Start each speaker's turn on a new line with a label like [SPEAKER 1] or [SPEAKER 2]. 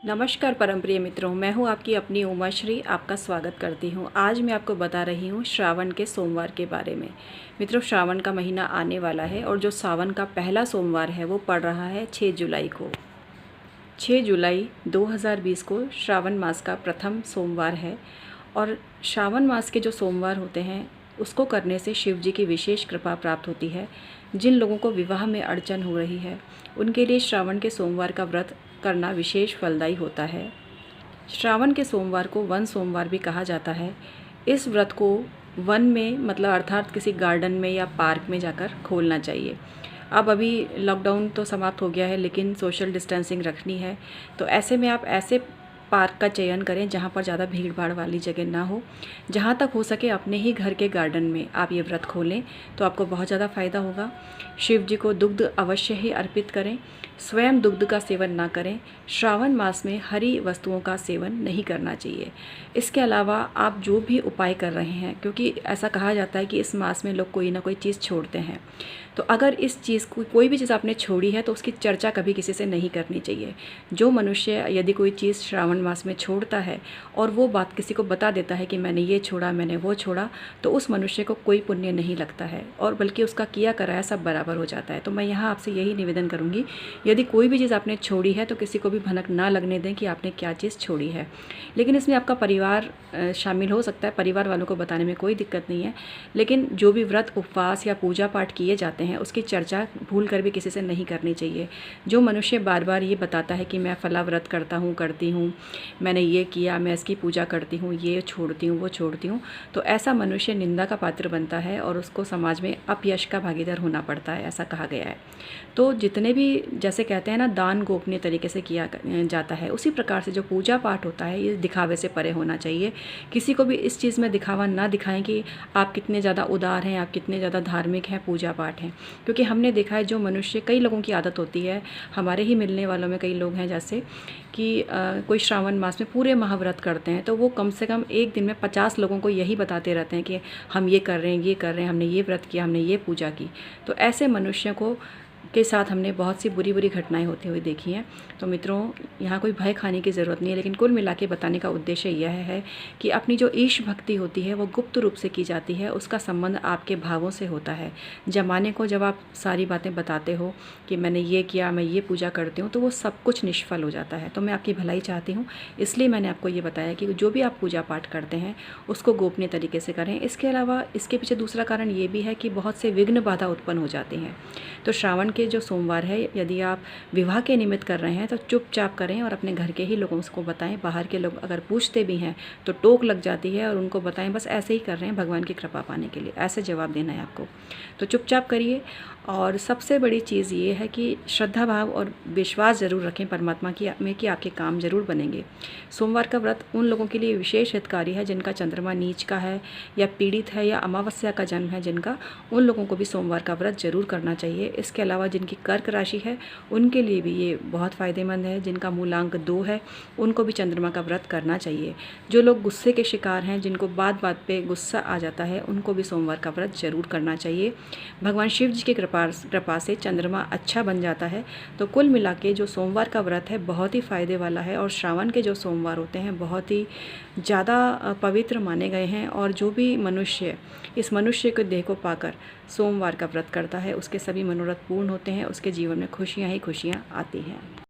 [SPEAKER 1] नमस्कार परम प्रिय मित्रों, मैं हूं आपकी अपनी उमाश्री। आपका स्वागत करती हूं। आज मैं आपको बता रही हूं श्रावण के सोमवार के बारे में। मित्रों, श्रावण का महीना आने वाला है और जो सावन का पहला सोमवार है वो पड़ रहा है 6 जुलाई को। 6 जुलाई 2020 को श्रावण मास का प्रथम सोमवार है और श्रावण मास के जो सोमवार होते हैं उसको करने से शिव जी की विशेष कृपा प्राप्त होती है। जिन लोगों को विवाह में अड़चन हो रही है उनके लिए श्रावण के सोमवार का व्रत करना विशेष फलदायी होता है। श्रावण के सोमवार को वन सोमवार भी कहा जाता है। इस व्रत को वन में मतलब अर्थात किसी गार्डन में या पार्क में जाकर खोलना चाहिए। अब अभी लॉकडाउन तो समाप्त हो गया है लेकिन सोशल डिस्टेंसिंग रखनी है, तो ऐसे में आप ऐसे पार्क का चयन करें जहाँ पर ज़्यादा भीड़ भाड़ वाली जगह ना हो। जहाँ तक हो सके अपने ही घर के गार्डन में आप ये व्रत खोलें तो आपको बहुत ज़्यादा फ़ायदा होगा। शिव जी को दुग्ध अवश्य ही अर्पित करें। स्वयं दुग्ध का सेवन ना करें। श्रावण मास में हरी वस्तुओं का सेवन नहीं करना चाहिए। इसके अलावा आप जो भी उपाय कर रहे हैं, क्योंकि ऐसा कहा जाता है कि इस मास में लोग कोई ना कोई चीज़ छोड़ते हैं, तो अगर इस चीज़ को कोई भी चीज़ आपने छोड़ी है तो उसकी चर्चा कभी किसी से नहीं करनी चाहिए। जो मनुष्य यदि कोई चीज़ श्रावण मास में छोड़ता है और वो बात किसी को बता देता है कि मैंने ये छोड़ा, मैंने वो छोड़ा, तो उस मनुष्य को कोई पुण्य नहीं लगता है और बल्कि उसका किया कराया सब बराबर हो जाता है। तो मैं यहाँ आपसे यही निवेदन करूँगी, यदि कोई भी चीज़ आपने छोड़ी है तो किसी को भी भनक ना लगने दें कि आपने क्या चीज़ छोड़ी है। लेकिन इसमें आपका परिवार शामिल हो सकता है, परिवार वालों को बताने में कोई दिक्कत नहीं है। लेकिन जो भी व्रत उपवास या पूजा पाठ किए जाते हैं उसकी चर्चा भूल कर भी किसी से नहीं करनी चाहिए। जो मनुष्य बार बार ये बताता है कि मैं फला व्रत करता हूँ, करती हूँ, मैंने ये किया, मैं इसकी पूजा करती हूँ, ये छोड़ती हूँ, वो छोड़ती हूँ, तो ऐसा मनुष्य निंदा का पात्र बनता है और उसको समाज में अपयश का भागीदार होना पड़ता है, ऐसा कहा गया है। तो जितने भी जैसे कहते हैं ना, दान गोपनीय तरीके से किया जाता है, उसी प्रकार से जो पूजा पाठ होता है ये दिखावे से परे होना चाहिए। किसी को भी इस चीज़ में दिखावा ना दिखाएं कि आप कितने ज़्यादा उदार हैं, आप कितने ज़्यादा धार्मिक हैं, पूजा पाठ हैं। क्योंकि हमने देखा है जो मनुष्य, कई लोगों की आदत होती है, हमारे ही मिलने वालों में कई लोग हैं जैसे कि कोई श्रावण मास में पूरे महाव्रत करते हैं तो वो कम से कम एक दिन में 50 लोगों को यही बताते रहते हैं कि हम ये कर रहे हैं, ये कर रहे हैं, हमने ये व्रत किया, हमने ये पूजा की। तो ऐसे मनुष्यों को के साथ हमने बहुत सी बुरी बुरी घटनाएं होती हुई देखी हैं। तो मित्रों, यहाँ कोई भय खाने की ज़रूरत नहीं है, लेकिन कुल मिला के बताने का उद्देश्य यह है कि अपनी जो ईश भक्ति होती है वो गुप्त रूप से की जाती है, उसका संबंध आपके भावों से होता है। जमाने को जब आप सारी बातें बताते हो कि मैंने ये किया, मैं ये पूजा करती हूँ, तो वो सब कुछ निष्फल हो जाता है। तो मैं आपकी भलाई चाहती हूँ, इसलिए मैंने आपको ये बताया कि जो भी आप पूजा पाठ करते हैं उसको गोपनीय तरीके से करें। इसके अलावा इसके पीछे दूसरा कारण ये भी है कि बहुत से विघ्न बाधा उत्पन्न हो जाती हैं। तो श्रावण के जो सोमवार है, यदि आप विवाह के निमित्त कर रहे हैं तो चुपचाप करें और अपने घर के ही लोगों को बताएं। बाहर के लोग अगर पूछते भी हैं तो टोक लग जाती है और उनको बताएं बस ऐसे ही कर रहे हैं भगवान की कृपा पाने के लिए, ऐसे जवाब देना है आपको। तो चुपचाप करिए। और सबसे बड़ी चीज़ ये है कि श्रद्धा भाव और विश्वास ज़रूर रखें परमात्मा की में कि आपके काम ज़रूर बनेंगे। सोमवार का व्रत उन लोगों के लिए विशेष हितकारी है जिनका चंद्रमा नीच का है या पीड़ित है या अमावस्या का जन्म है जिनका, उन लोगों को भी सोमवार का व्रत जरूर करना चाहिए। इसके अलावा जिनकी कर्क राशि है उनके लिए भी ये बहुत फ़ायदेमंद है। जिनका मूलांक 2 है उनको भी चंद्रमा का व्रत करना चाहिए। जो लोग गुस्से के शिकार हैं, जिनको बात बात पे गुस्सा आ जाता है, उनको भी सोमवार का व्रत जरूर करना चाहिए। भगवान शिव जी की कृपा से चंद्रमा अच्छा बन जाता है। तो कुल मिला के जो सोमवार का व्रत है बहुत ही फ़ायदे वाला है और श्रावण के जो सोमवार होते हैं बहुत ही ज़्यादा पवित्र माने गए हैं। और जो भी मनुष्य इस मनुष्य के देह को पाकर सोमवार का व्रत करता है उसके सभी मनोरथ पूर्ण होते हैं, उसके जीवन में खुशियाँ ही खुशियाँ आती हैं।